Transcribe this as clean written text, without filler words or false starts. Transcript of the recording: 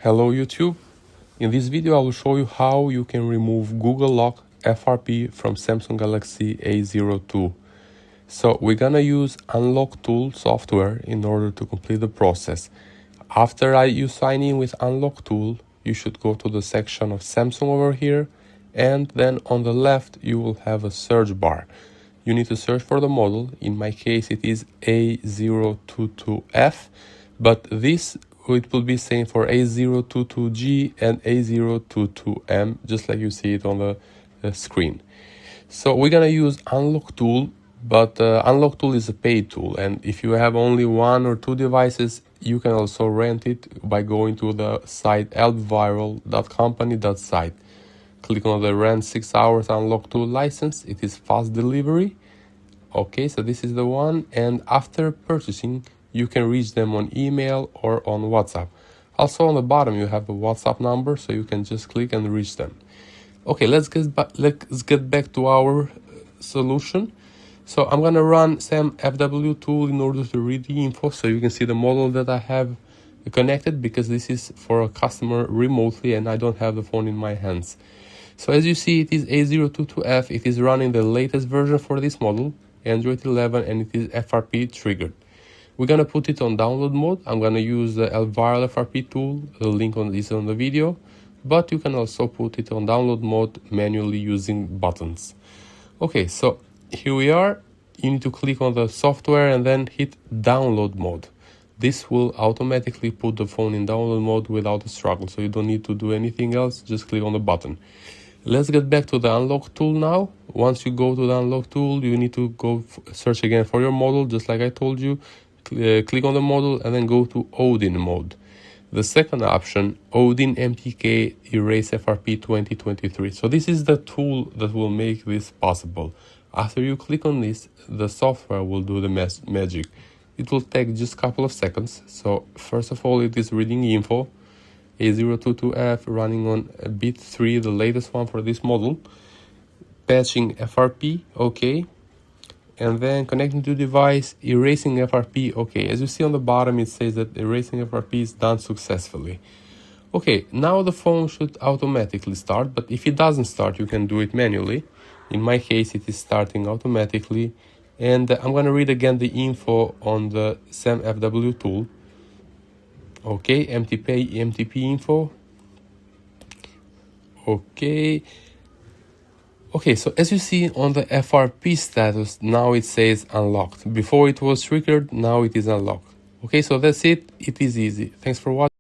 Hello YouTube. In this video I will show you how you can remove Google Lock FRP from Samsung Galaxy A02. So we're gonna use Unlock Tool software in order to complete the process. After you sign in with Unlock Tool, you should go to the section of Samsung over here, and then on the left you will have a search bar. You need to search for the model. In my case it is A022F, but it will be same for A022G and A022M, just like you see it on the screen. So we're gonna use Unlock Tool, but Unlock Tool is a paid tool, and if you have only one or two devices, you can also rent it by going to the site helpviral.company.site. Click on the rent 6 hours Unlock Tool license. It is fast delivery. Okay, so this is the one, and after purchasing you can reach them on email or on WhatsApp. Also on the bottom you have a WhatsApp number, so you can just click and reach them. Okay, let's get back to our solution. So I'm gonna run SM-A022 tool in order to read the info, so you can see the model that I have connected, because this is for a customer remotely and I don't have the phone in my hands. So as you see, it is A022F. It is running the latest version for this model, Android 11, and it is FRP triggered. We're gonna put it on download mode. I'm gonna use the Viral FRP tool. The link is on the video, but you can also put it on download mode manually using buttons. Okay, so here we are. You need to click on the software and then hit download mode. This will automatically put the phone in download mode without a struggle, so you don't need to do anything else. Just click on the button. Let's get back to the Unlock Tool now. Once you go to the Unlock Tool, you need to go search again for your model, just like I told you. Click on the model and then go to Odin mode. The second option, Odin MTK Erase FRP 2023. So this is the tool that will make this possible. After you click on this, the software will do the magic. It will take just a couple of seconds. So first of all, it is reading info. A022F running on bit 3, the latest one for this model. Patching FRP, okay. And then connecting to device, erasing FRP, okay. As you see on the bottom, it says that erasing FRP is done successfully. Okay, now the phone should automatically start, but if it doesn't start, you can do it manually. In my case, it is starting automatically. And I'm gonna read again the info on the SM-A022 tool. Okay, MTP info. Okay, so as you see on the FRP status, now it says unlocked. Before it was triggered, now it is unlocked. Okay, so that's it. It is easy. Thanks for watching.